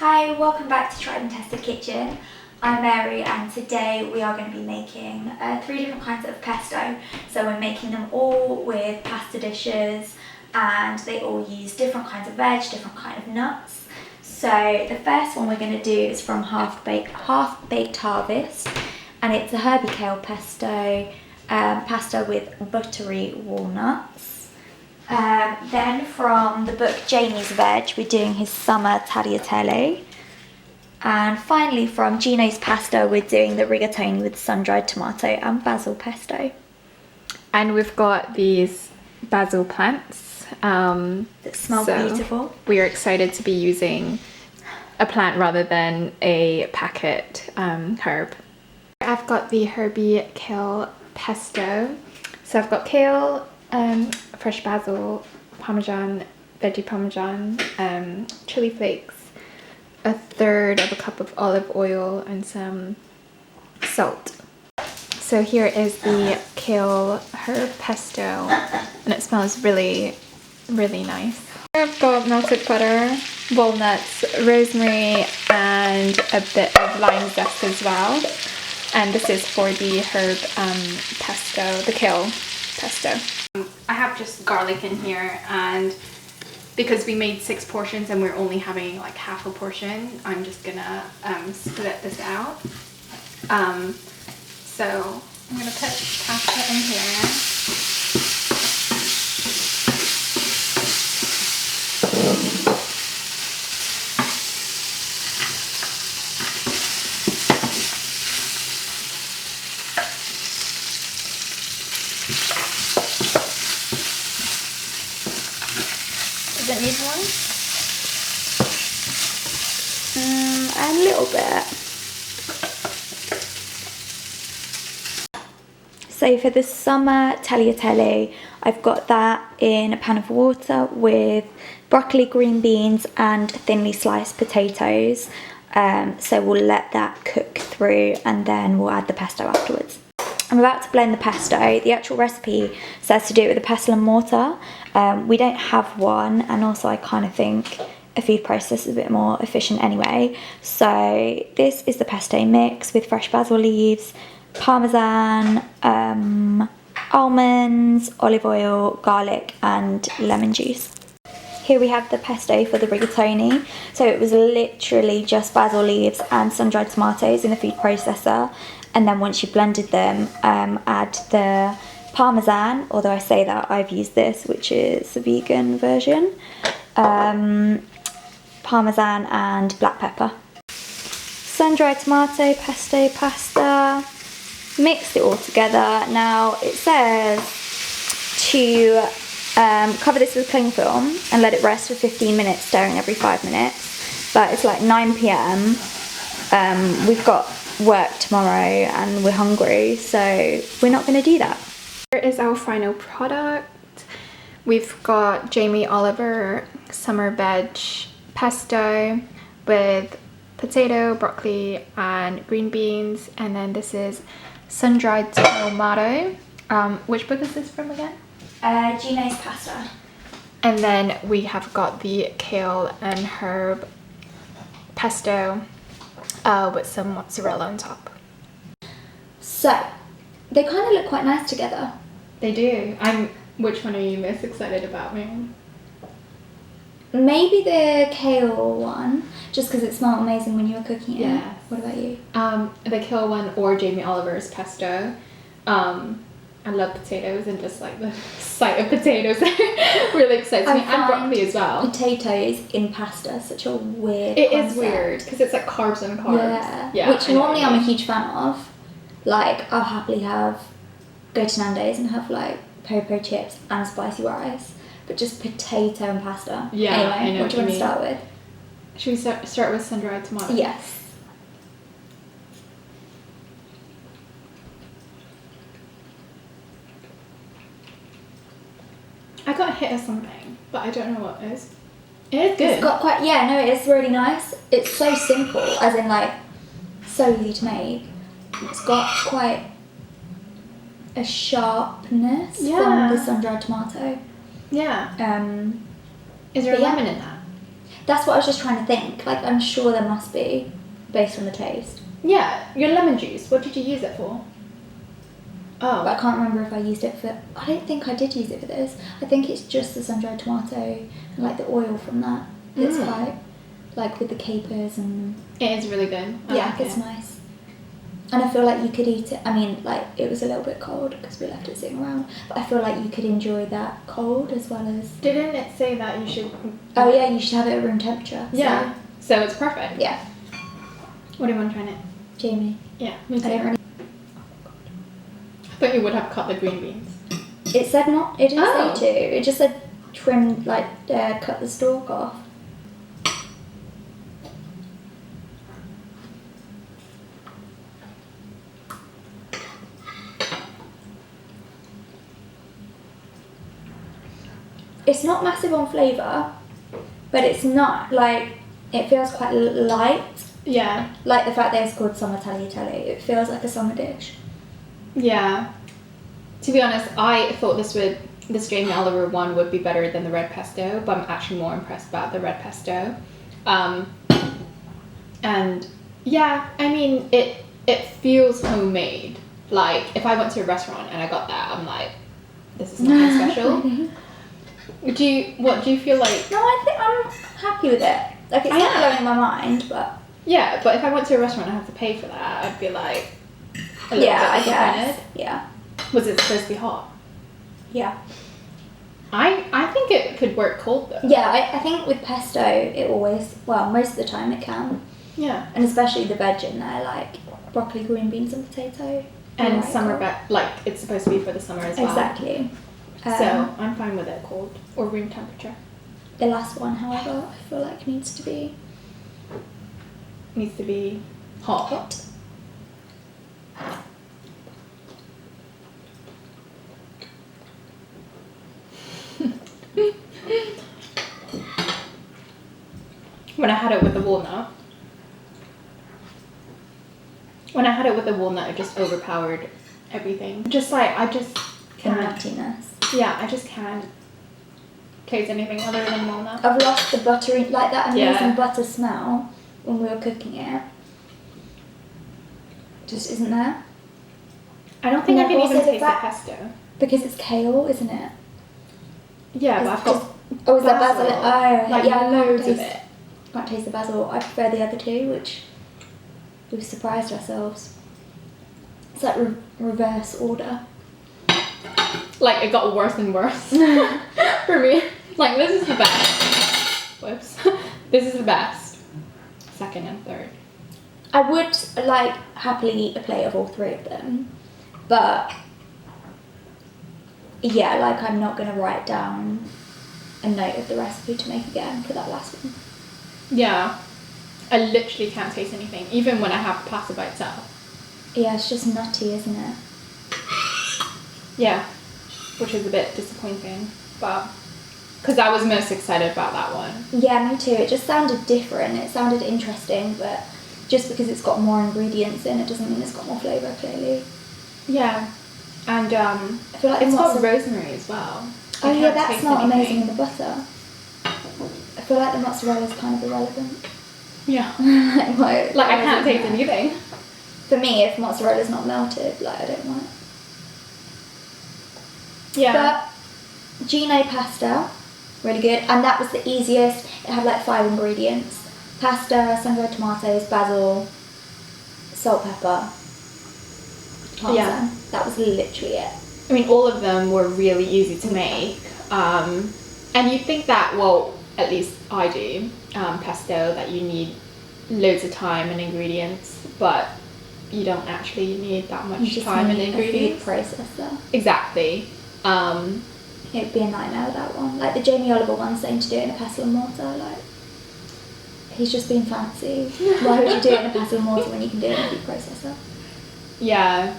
Hi, welcome back to Tried and Tested Kitchen. I'm Mary and today we are going to be making 3 different kinds of pesto. So we're making them all with pasta dishes and they all use different kinds of veg, different kind of nuts. So the first one we're going to do is from Half Baked Harvest and it's a herby kale pesto, pasta with buttery walnuts. Then from the book Jamie's Veg, we're doing his summer tagliatelle. And finally from Gino's pasta, we're doing the rigatoni with sun-dried tomato and basil pesto. And we've got these basil plants. That smell beautiful. We are excited to be using a plant rather than a packet herb. I've got the herby kale pesto. So I've got kale, fresh basil, parmesan, veggie parmesan, chili flakes, a third of a cup of olive oil and some salt. So here is the kale herb pesto and it smells really, really nice. I've got melted butter, walnuts, rosemary and a bit of lime zest as well. And this is for the herb pesto, the kale pesto. I have just garlic in here, and because we made 6 portions and we're only having like half a portion, I'm just gonna split this out. So I'm gonna put pasta in here. Does it need one? A little bit. So for the summer tagliatelle, I've got that in a pan of water with broccoli, green beans and thinly sliced potatoes. So we'll let that cook through and then we'll add the pesto afterwards. I'm about to blend the pesto. The actual recipe says to do it with a pestle and mortar. We don't have one, and also I kind of think a food processor is a bit more efficient anyway. So this is the pesto mix with fresh basil leaves, parmesan, almonds, olive oil, garlic and lemon juice. Here we have the pesto for the rigatoni. So it was literally just basil leaves and sun-dried tomatoes in the food processor. And then once you blended them, add the parmesan, although I say that I've used this, which is the vegan version, parmesan and black pepper. Sun-dried tomato, pesto, pasta, mixed it all together. Now it says to cover this with cling film and let it rest for 15 minutes, stirring every 5 minutes, but it's like 9 PM. We've got work tomorrow and we're hungry, so we're not going to do that. Here is our final product. We've got Jamie Oliver summer veg pesto with potato, broccoli and green beans, and then this is sun-dried tomato. Which book is this from again? Gino's pasta. And then we have got the kale and herb pesto with some mozzarella on top. So they kind of look quite nice together. They do. Which one are you most excited about, Mary? Maybe the kale one, just because it smelled amazing when you were cooking it. Yeah. What about you? The kale one or Jamie Oliver's pesto. I love potatoes, and just like the sight of potatoes really excites me, and broccoli as well. Potatoes in pasta, such a weird It concept. is weird because it's like carbs and carbs. Yeah. Which normally I'm a huge fan of. Like I'll happily go to Nando's and have like popo chips and spicy rice, but just potato and pasta. Yeah. Anyway, I know what do you want to start with? Should we start with sun-dried tomato? Yes. I got a hit of something, but I don't know what it is. It is good. It's got quite, yeah, no, it's really nice. It's so simple, as in like, so easy to make. It's got quite a sharpness from the sun-dried tomato. Yeah. Is there lemon in that? That's what I was just trying to think. Like, I'm sure there must be, based on the taste. Yeah, your lemon juice. What did you use it for? But I Oh. can't remember if I used it for... I don't think I did use it for this. I think it's just the sun-dried tomato and, like, the oil from that. It's quite... Like, with the capers and... It is really good. I yeah, like it's it. nice. And I feel like you could eat it... I mean, like, it was a little bit cold because we left it sitting around. But I feel like you could enjoy that cold as well as... Didn't it say that you should... Oh, yeah, you should have it at room temperature. So. Yeah. So it's perfect. Yeah. What do you want to try it? Jamie. Yeah, me I too. don't really... I thought you would have cut the green beans. It said not... It didn't Oh. say to. It just said trim, like, cut the stalk off. It's not massive on flavour, but it's not, like, it feels quite light. Yeah. Like the fact that it's called summer tagliatelle. It feels like a summer dish. Yeah. To be honest, I thought this Jamie Oliver one would be better than the red pesto, but I'm actually more impressed about the red pesto. And yeah, I mean, it feels homemade. Like, if I went to a restaurant and I got that, I'm like, this is nothing special. What do you feel like? No, I think I'm happy with it. Like, it's not blowing my mind, but... Yeah, but if I went to a restaurant and I have to pay for that, I'd be like a little yeah, bit I guess. disappointed. Yeah. Was it supposed to be hot? Yeah. I think it could work cold though. Yeah, I think with pesto, it always... Well, most of the time it can. Yeah. And especially the veg in there, like broccoli, green beans and potato. And Alright, summer, cool. like it's supposed to be for the summer as well. Exactly. So I'm fine with it cold or room temperature. The last one, however, I feel like needs to be Hot. hot. When I had it with the walnut, it just overpowered everything. Just like I just The can't. nuttiness. Yeah, I just can't taste anything other than walnut. I've lost the buttery, like that amazing Yeah. butter smell when we were cooking it. Just isn't there. I don't think And I can also even the taste the fact- pesto. Because it's kale, isn't it? Yeah, but It's I've got just- Oh, is that basil? basil. Oh, like yeah, I loads of taste- it. Can't taste the basil. I prefer the other two, which we've surprised ourselves. It's like reverse order. Like it got worse and worse for me. Like this is the best. Whoops. This is the best. Second and third. I would like happily eat a plate of all three of them, but yeah, like I'm not gonna write down a note of the recipe to make again for that last one. Yeah. I literally can't taste anything, even when I have the pasta by itself. Yeah, it's just nutty, isn't it? Yeah. Which is a bit disappointing, but because I was most excited about that one. Yeah, me too. It just sounded different. It sounded interesting, but just because it's got more ingredients in, it doesn't mean it's got more flavour, clearly. Yeah. And I feel like it's got the rosemary as well. Oh I yeah, can't that taste smelled anything. amazing in the butter. I feel like the mozzarella is kind of irrelevant. Yeah. Like I can't taste anything. For me, if mozzarella's not melted, like I don't want it. Yeah. But Gino pasta, really good, and that was the easiest. It had like 5 ingredients: pasta, sun-dried tomatoes, basil, salt, pepper, parmesan. Yeah. That was literally it. I mean, all of them were really easy to make. And you'd think that, well, at least I do, pesto, that you need loads of time and ingredients, but you don't actually need that You much just time and need ingredients. a food processor. Exactly. It'd be a nightmare with that one. Like the Jamie Oliver one, saying to do it in a pestle and mortar, like he's just being fancy. Why would you do it in a pestle and mortar when you can do it in a food processor? Yeah.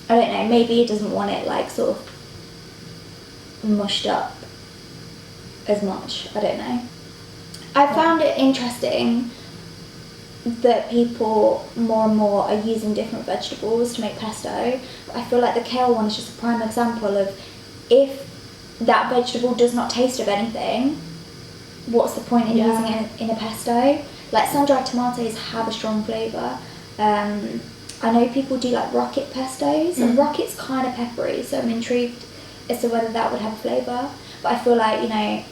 I don't know, maybe he doesn't want it like sort of mushed up as much. I don't know. I found it interesting that people more and more are using different vegetables to make pesto. I feel like the kale one is just a prime example of if that vegetable does not taste of anything, what's the point in Yeah. using it in a pesto? Like sun-dried tomatoes have a strong flavour. I know people do like rocket pestos, and rocket's kind of peppery, so I'm intrigued as to whether that would have a flavour. But I feel like, you know,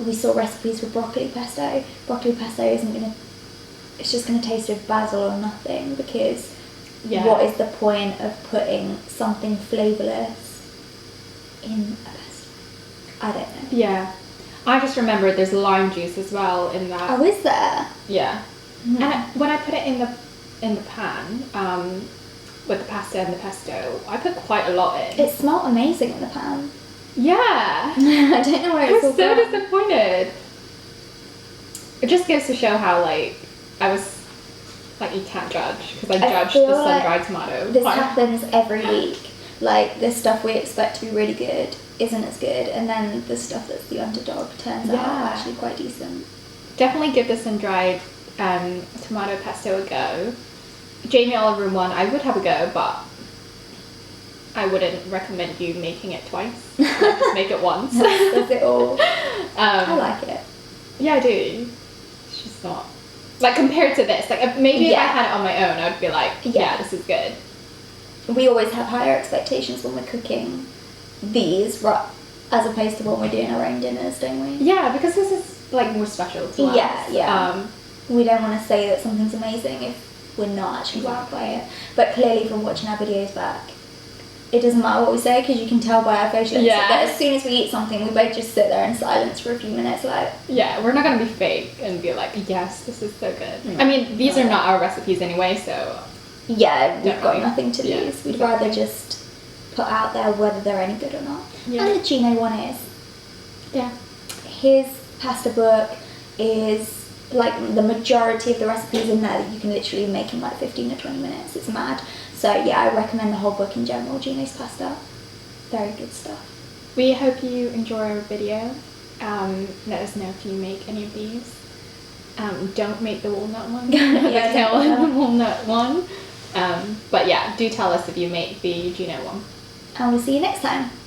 we saw recipes with broccoli pesto. Broccoli pesto isn't gonna, it's just gonna taste of basil or nothing, because what is the point of putting something flavourless in a pesto? I don't know. Yeah. I just remembered there's lime juice as well in that. Oh, is there? Yeah. And when I put it in the pan with the pasta and the pesto, I put quite a lot in. It smelled amazing in the pan. Yeah. I don't know where I it's all was so gone. disappointed. It just goes to show how, like, I was, like, you can't judge, because I judged the feel sun-dried like tomato. This happens every week. Like, the stuff we expect to be really good isn't as good, and then the stuff that's the underdog turns out actually quite decent. Definitely give the sun-dried tomato pesto a go. Jamie Oliver one, I would have a go, but I wouldn't recommend you making it twice. Just make it once. Does it all? I like it. Yeah, I do. It's just not, like, compared to this, like, maybe if I had it on my own, I'd be like, yeah, this is good. We always have higher expectations when we're cooking these, as opposed to when we're doing our own dinners, don't we? Yeah, because this is, like, more special to us. Yeah. We don't want to say that something's amazing if we're not actually wowed by it. But clearly, from watching our videos back, it doesn't matter what we say, because you can tell by our facial expressions that as soon as we eat something, we both just sit there in silence for a few minutes, like... Yeah, we're not going to be fake and be like, yes, this is so good. I mean, these are not our recipes anyway, so... Yeah, we've got nothing to lose. We'd exactly. rather just put out there whether they're any good or not. Yeah. And the Gino one is. Yeah. His pasta book is like the majority of the recipes in there that you can literally make in like 15 or 20 minutes. It's mad. So yeah, I recommend the whole book in general, Gino's Pasta. Very good stuff. We hope you enjoy our video. Let us know if you make any of these. Don't make the walnut one. The kale and the walnut one. But yeah, do tell us if you make the Gino one. And we'll see you next time.